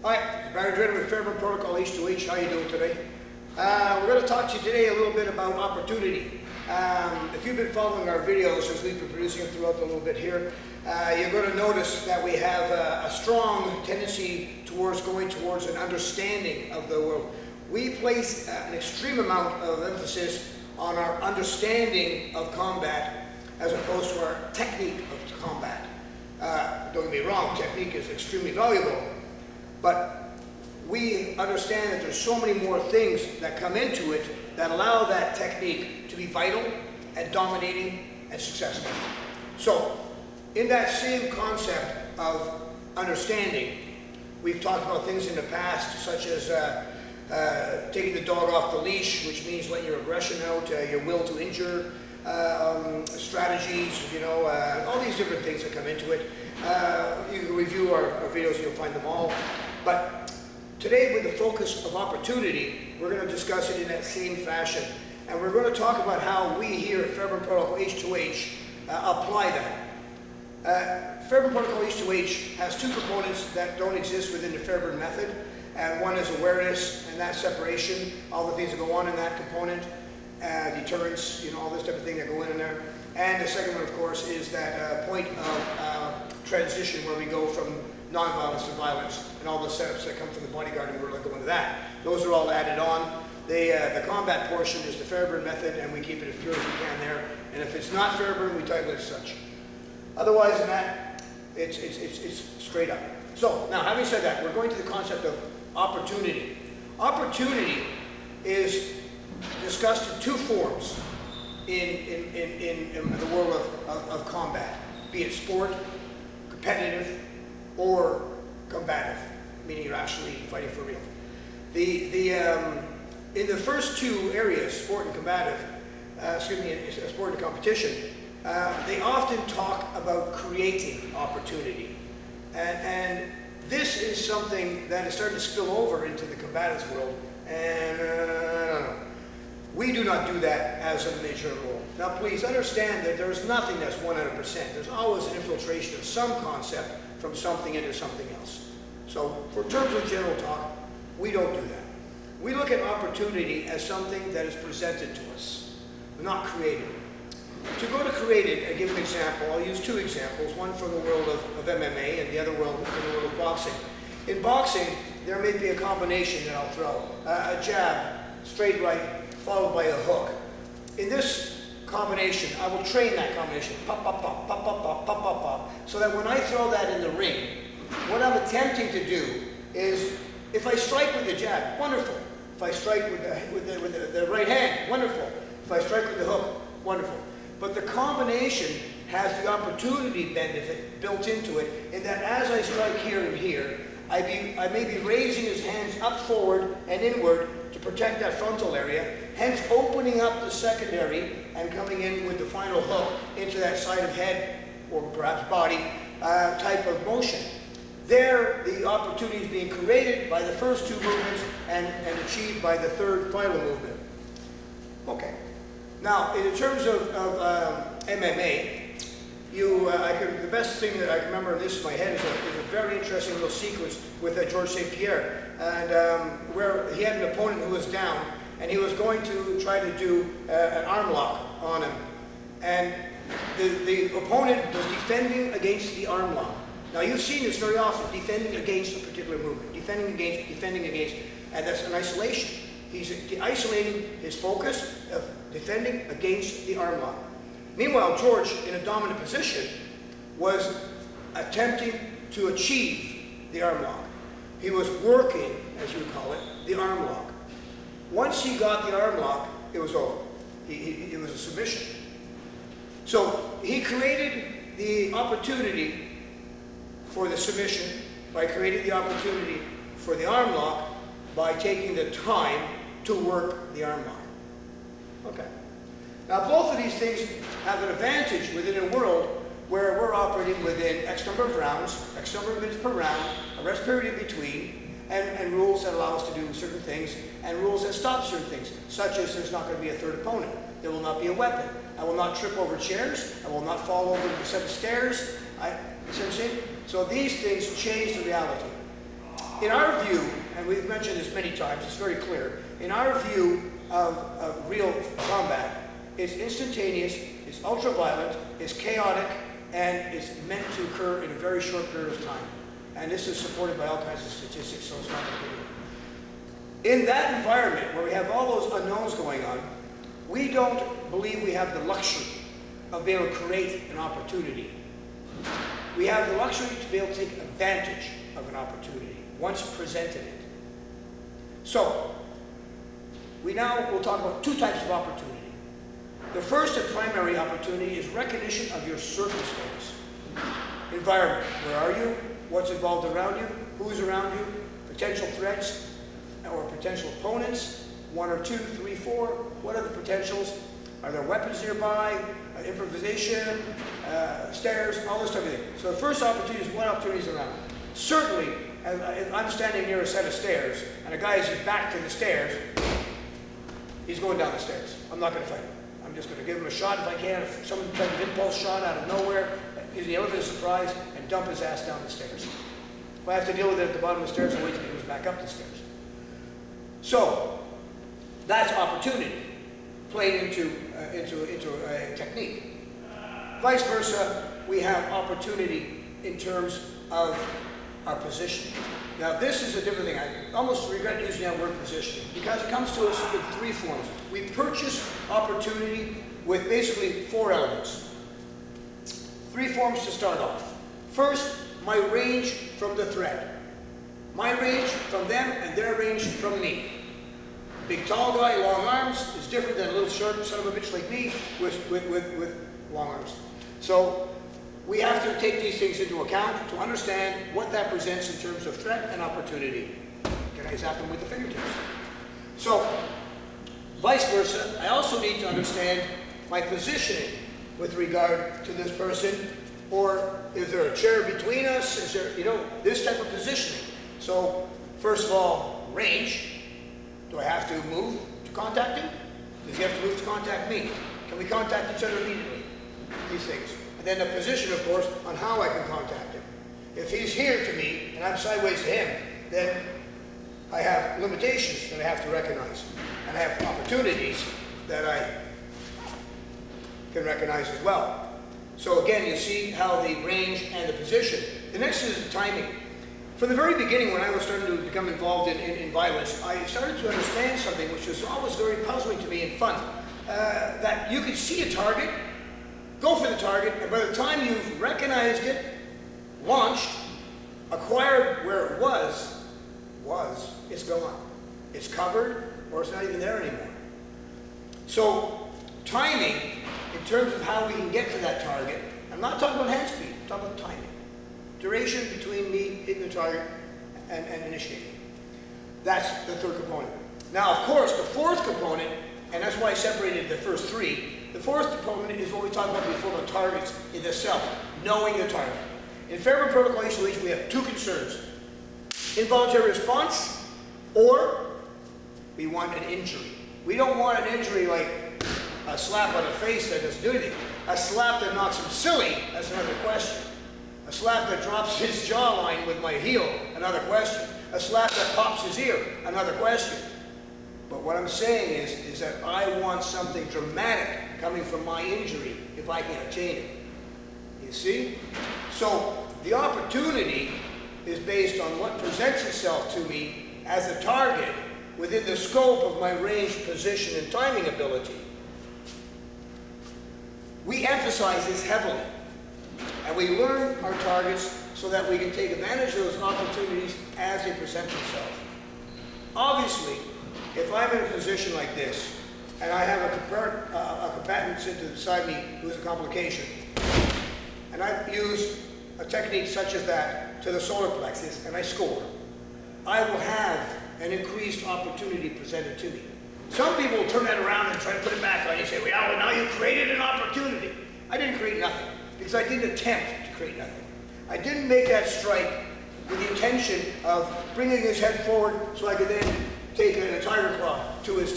Hi, Drennan with Fairbairn Protocol H2H. How are you doing today? We're going to talk to you today a little bit about opportunity. If you've been following our videos as we've been producing them throughout a little bit here, you're going to notice that we have a strong tendency towards going towards an understanding of the world. We place an extreme amount of emphasis on our understanding of combat as opposed to our technique of combat. Don't get me wrong, technique is extremely valuable, but we understand that there's so many more things that come into it that allow that technique to be vital and dominating and successful. So, in that same concept of understanding, we've talked about things in the past such as taking the dog off the leash, which means letting your aggression out, your will to injure, strategies, all these different things that come into it. You can review our videos and you'll find them all. But today, with the focus of opportunity, we're going to discuss it in that same fashion. And we're going to talk about how we here at Fairbairn Protocol H2H apply that. Fairbairn Protocol H2H has two components that don't exist within the Fairbairn Method. And one is awareness and that separation, all the things that go on in that component, deterrence, all this type of thing that go in there. And the second one, of course, is that point of transition where we go from non-violence to violence, and all the setups that come from the bodyguard, and we're going to go into that. Those are all added on. The combat portion is the Fairbairn Method, and we keep it as pure as we can there. And if it's not Fairbairn, we title it as such. Otherwise than that, it's straight up. So, now having said that, we're going to the concept of opportunity. Opportunity is discussed in two forms in the world of combat, be it sport, competitive, or combative, meaning you're actually fighting for real. In the first two areas, sport and combative, sport and competition, they often talk about creating opportunity. And this is something that is starting to spill over into the combative world, and I don't know. We do not do that as a major role. Now please understand that there's nothing that's 100%. There's always an infiltration of some concept from something into something else. So for terms of general talk, we don't do that. We look at opportunity as something that is presented to us, not created. To go to created, I give an example. I'll use two examples, one from the world of MMA and the other world from the world of boxing. In boxing, there may be a combination that I'll throw. A jab, straight right, followed by a hook. In this combination, I will train that combination, pop, pop, pop, pop, pop, pop, pop, pop, pop, so that when I throw that in the ring, what I'm attempting to do is, if I strike with the jab, wonderful. If I strike with the right hand, wonderful. If I strike with the hook, wonderful. But the combination has the opportunity benefit built into it, in that as I strike here and here, I may be raising his hands up forward and inward to protect that frontal area, hence opening up the secondary and coming in with the final hook into that side of head, or perhaps body, type of motion. There, the opportunity is being created by the first two movements and achieved by the third final movement. Okay. Now, in terms of MMA, the best thing that I can remember in this in my head is a very interesting little sequence with George St. Pierre, and where he had an opponent who was down, and he was going to try to do an arm lock on him, and the opponent was defending against the arm lock. Now you've seen this very often, defending against a particular movement, defending against, and that's an isolation. He's isolating his focus of defending against the arm lock. Meanwhile, George, in a dominant position, was attempting to achieve the arm lock. He was working, as you would call it, the arm lock. Once he got the arm lock, it was over. It was a submission. So he created the opportunity for the submission by creating the opportunity for the arm lock by taking the time to work the arm lock. Okay. Now both of these things have an advantage within a world where we're operating within X number of rounds, X number of minutes per round, a rest period in between, and rules that allow us to do certain things, and rules that stop certain things, such as there's not going to be a third opponent. There will not be a weapon. I will not trip over chairs. I will not fall over a set of stairs. See what I'm saying? So these things change the reality. In our view, and we've mentioned this many times, it's very clear, in our view of real combat, it's instantaneous, it's ultra-violent, it's chaotic, and it's meant to occur in a very short period of time. And this is supported by all kinds of statistics, so it's not completely. In that environment, where we have all those unknowns going on, we don't believe we have the luxury of being able to create an opportunity. We have the luxury to be able to take advantage of an opportunity once presented it. So, we'll talk about two types of opportunity. The first and primary opportunity is recognition of your circumstance. Environment, where are you? What's involved around you? Who's around you? Potential threats or potential opponents, 1 or 2, 3, 4. What are the potentials? Are there weapons nearby? Improvisation, stairs, all this type of thing. So the first opportunity is what opportunities around. Certainly, if I'm standing near a set of stairs and a guy is his back to the stairs, he's going down the stairs. I'm not going to fight him. I'm just going to give him a shot if I can, some type of impulse shot out of nowhere, use the element of surprise, and dump his ass down the stairs. If I have to deal with it at the bottom of the stairs, I'll wait till he goes back up the stairs. So, that's opportunity played into a technique. Vice versa, we have opportunity in terms of our positioning. Now this is a different thing. I almost regret using that word positioning because it comes to us in 3 forms. We purchase opportunity with basically 4 elements. 3 forms to start off. First, my range from the threat. My range from them and their range from me. Big tall guy, long arms, is different than a little short son of a bitch like me with long arms. So we have to take these things into account to understand what that presents in terms of threat and opportunity. Can I zap them with the fingertips? So, vice versa, I also need to understand my positioning with regard to this person, or is there a chair between us? Is there, this type of positioning. So, first of all, range. Do I have to move to contact him? Does he have to move to contact me? Can we contact each other immediately? These things. And then the position, of course, on how I can contact him. If he's here to me and I'm sideways to him, then I have limitations that I have to recognize. And I have opportunities that I can recognize as well. So again, you see how the range and the position. The next is the timing. From the very beginning, when I was starting to become involved in violence, I started to understand something which was always very puzzling to me and fun. That you could see a target, go for the target, and by the time you've recognized it, launched, acquired where it was, it's gone. It's covered, or it's not even there anymore. So, timing, in terms of how we can get to that target, I'm not talking about hand speed, I'm talking about timing. Duration between me hitting the target and initiating. That's the third component. Now, of course, the fourth component, and that's why I separated the first 3, the fourth component is what we talked about before about targets in the self, knowing the target. In Fairbairn Protocol H2H, we have 2 concerns. Involuntary response, or we want an injury. We don't want an injury like a slap on the face that doesn't do anything. A slap that knocks him silly, that's another question. A slap that drops his jawline with my heel, another question. A slap that pops his ear, another question. But what I'm saying is that I want something dramatic coming from my injury if I can obtain it. You see? So the opportunity is based on what presents itself to me as a target within the scope of my range, position, and timing ability. We emphasize this heavily. And we learn our targets so that we can take advantage of those opportunities as they present themselves. Obviously, if I'm in a position like this, and I have a combatant sitting beside me who is a complication, and I've used a technique such as that to the solar plexus, and I score, I will have an increased opportunity presented to me. Some people will turn that around and try to put it back on you and say, well, now you created an opportunity. I didn't create nothing, because I didn't attempt to create nothing. I didn't make that strike with the intention of bringing his head forward so I could then take a tiger claw to his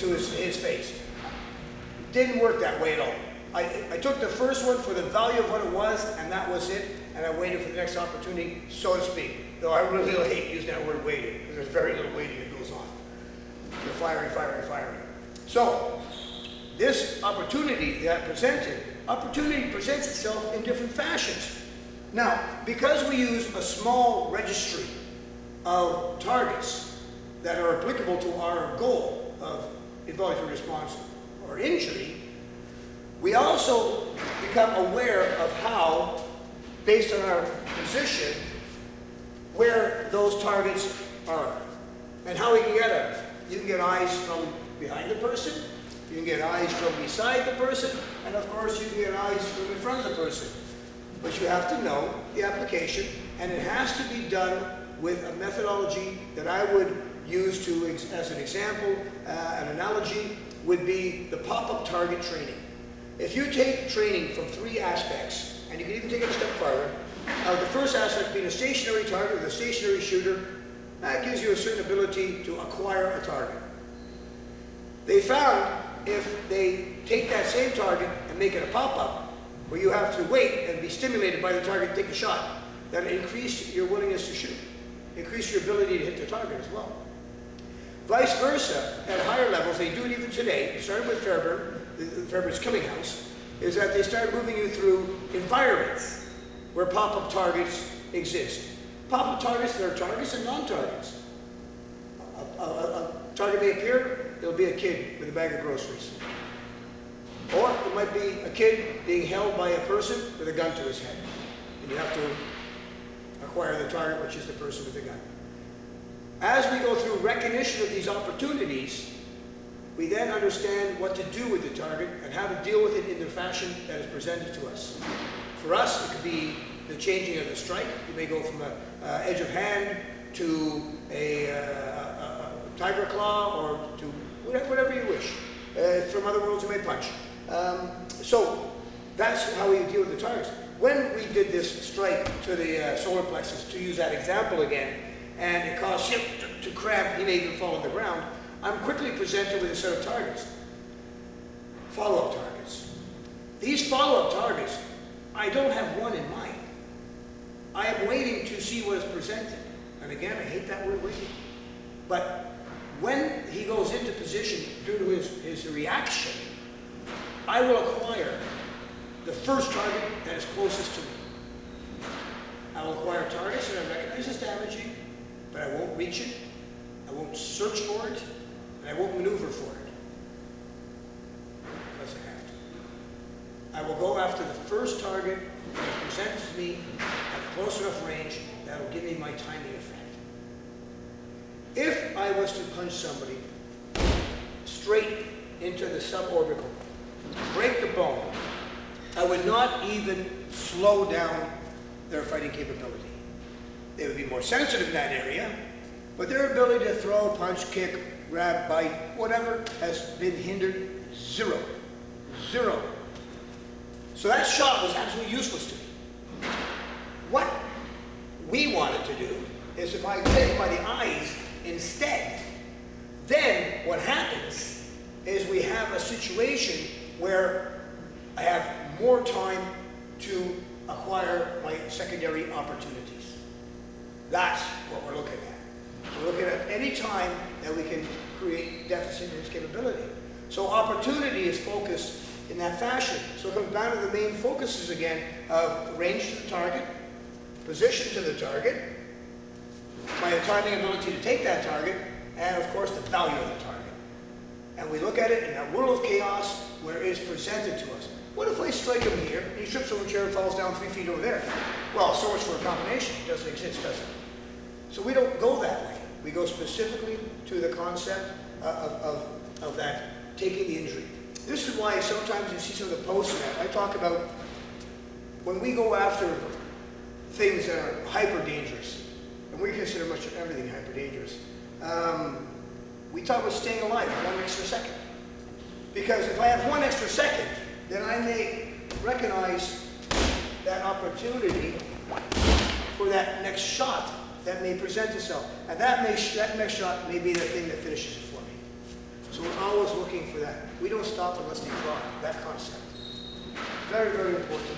face. It didn't work that way at all. I took the first one for the value of what it was, and that was it, and I waited for the next opportunity, so to speak. Though I really hate using that word waiting, because there's very little waiting that goes on. You're firing, firing, firing. So, this opportunity that I presented, opportunity presents itself in different fashions. Now, because we use a small registry of targets that are applicable to our goal of involuntary response or injury, we also become aware of how, based on our position, where those targets are and how we can get them. You can get eyes from behind the person, you can get eyes from beside the person, and of course you can get eyes from in front of the person. But you have to know the application, and it has to be done with a methodology that I would use to, as an example, an analogy, would be the pop-up target training. If you take training from 3 aspects, and you can even take it a step farther, the first aspect being a stationary target with a stationary shooter, that gives you a certain ability to acquire a target. They found if they take that same target and make it a pop-up, where you have to wait and be stimulated by the target to take a shot, that increased your willingness to shoot, increase your ability to hit the target as well. Vice versa, at higher levels, they do it even today, starting with Fairbairn, Fairbairn's killing house, is that they start moving you through environments where pop-up targets exist. Pop-up targets, there are targets and non-targets. A target may appear, there'll be a kid with a bag of groceries. Or it might be a kid being held by a person with a gun to his head. And you have to acquire the target, which is the person with the gun. As we go through recognition of these opportunities, we then understand what to do with the target and how to deal with it in the fashion that is presented to us. For us, it could be the changing of the strike. You may go from an edge of hand to a tiger claw, or to whatever you wish. From other worlds, you may punch. So that's how we deal with the targets. When we did this strike to the solar plexus, to use that example again, and it caused him to cramp, he may even fall on the ground, I'm quickly presented with a set of targets. Follow-up targets. These follow-up targets, I don't have one in mind. I am waiting to see what is presented. And again, I hate that word waiting. But when he goes into position due to his reaction, I will acquire the first target that is closest to me. I will acquire targets that I recognize as damaging, but I won't reach it, I won't search for it, and I won't maneuver for it. Unless I have to. I will go after the first target that presents to me at a close enough range that will give me my timing effect. If I was to punch somebody straight into the suborbital, break the bone, I would not even slow down their fighting capability. They would be more sensitive in that area, but their ability to throw, punch, kick, grab, bite, whatever, has been hindered zero. Zero. So that shot was absolutely useless to me. What we wanted to do is, if I take him by the eyes instead, then what happens is we have a situation where I have more time to acquire my secondary opportunities. That's what we're looking at. We're looking at any time that we can create deficit in its capability. So opportunity is focused in that fashion. So it comes down to the main focuses again of range to the target, position to the target, my timing ability to take that target, and of course the value of the target. And we look at it in that world of chaos where it is presented to us. What if I strike him here, and he trips over a chair and falls down 3 feet over there? Well, so much for a combination. It doesn't exist, does it? So we don't go that way. We go specifically to the concept of that, taking the injury. This is why sometimes you see some of the posts that I talk about when we go after things that are hyper dangerous, and we consider much of everything hyper dangerous. We talk about staying alive 1 extra second. Because if I have 1 extra second, then I may recognize that opportunity for that next shot that may present itself. And that next shot may be the thing that finishes it for me. So we're always looking for that. We don't stop unless we drop that concept. Very, very important,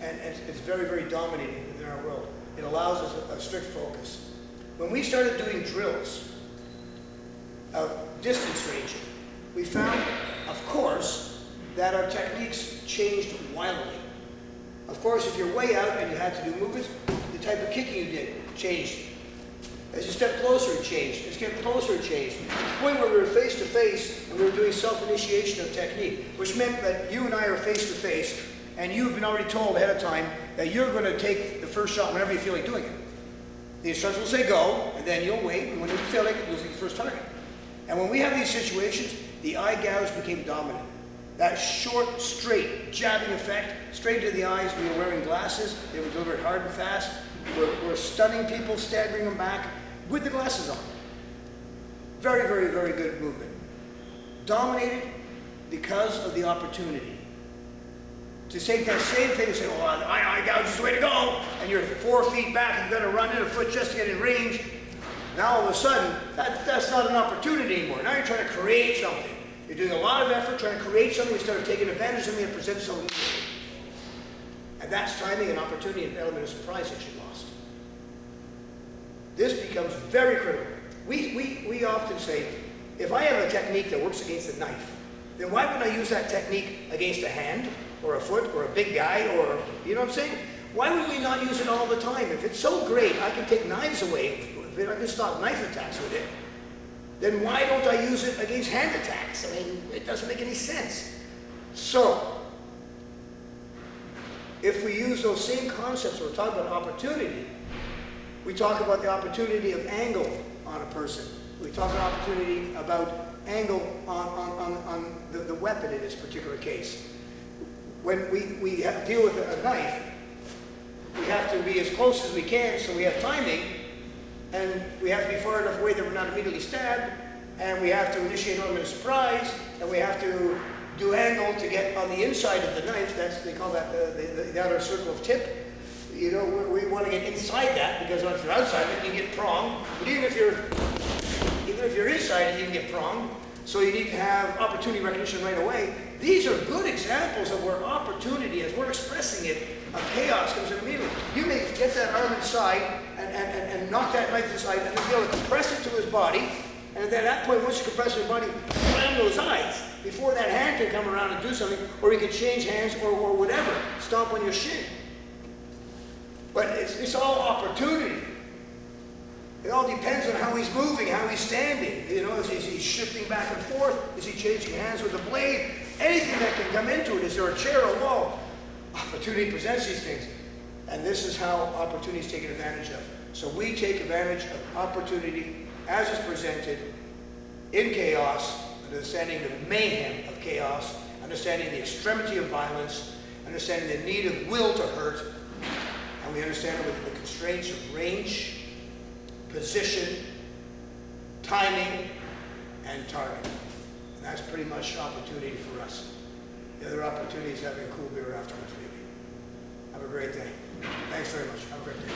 and it's very, very dominating within our world. It allows us a strict focus. When we started doing drills of distance ranging, we found, of course, that our techniques changed wildly. Of course, if you're way out and you had to do movements, the type of kicking you did changed. As you stepped closer, it changed. As you get closer, it changed. To the point where we were face to face and we were doing self-initiation of technique, which meant that you and I are face to face, and you've been already told ahead of time that you're going to take the first shot whenever you feel like doing it. The instructor will say go, and then you'll wait, and when you feel like it, you'll take the first target. And when we have these situations, the eye gouge became dominant. That short, straight, jabbing effect, straight to the eyes. We were wearing glasses. They were delivered hard and fast. We're stunning people, staggering them back with the glasses on. Very, very, very good movement. Dominated because of the opportunity. To say that same thing and say, well, eye gouge is the way to go, and you're 4 feet back and you've got to run in a foot just to get in range. Now all of a sudden, that's not an opportunity anymore. Now you're trying to create something. You're doing a lot of effort trying to create something instead of taking advantage of something and present something. And that's timing and opportunity and an element of surprise that you lost. This becomes very critical. We often say, if I have a technique that works against a knife, then why wouldn't I use that technique against a hand or a foot or a big guy or, you know what I'm saying? Why would we not use it all the time? If it's so great, I can take knives away with it, I can stop knife attacks with it, then why don't I use it against hand attacks? I mean, it doesn't make any sense. So, if we use those same concepts, we're talking about opportunity. We talk about the opportunity of angle on a person. We talk about opportunity about angle on the weapon in this particular case. When we deal with a knife, we have to be as close as we can so we have timing, and we have to be far enough away that we're not immediately stabbed, and we have to initiate an element of surprise, and we have to do angle to get on the inside of the knife. They call that the outer circle of tip. You know, we want to get inside that, because if you're outside it, you can get pronged. But even if you're inside it, you can get pronged. So you need to have opportunity recognition right away. These are good examples of where opportunity, as we're expressing it, of chaos comes in immediately. You may get that arm inside and knock that knife inside, and then be able to compress it to his body. And at that point, once you compress his body, slam those eyes before that hand can come around and do something, or he can change hands or whatever, stomp on your shin. But it's all opportunity. It all depends on how he's moving, how he's standing. You know, is he shifting back and forth? Is he changing hands with the blade? Anything that can come into it. Is there a chair or wall? Opportunity presents these things. And this is how opportunity is taken advantage of. So we take advantage of opportunity as it's presented in chaos, understanding the mayhem of chaos, understanding the extremity of violence, understanding the need of will to hurt, and we understand it with the constraints of range, position, timing, and target. And that's pretty much opportunity for us. The other opportunity is having a cool beer afterwards, maybe. Have a great day. Thanks very much. Have a great day.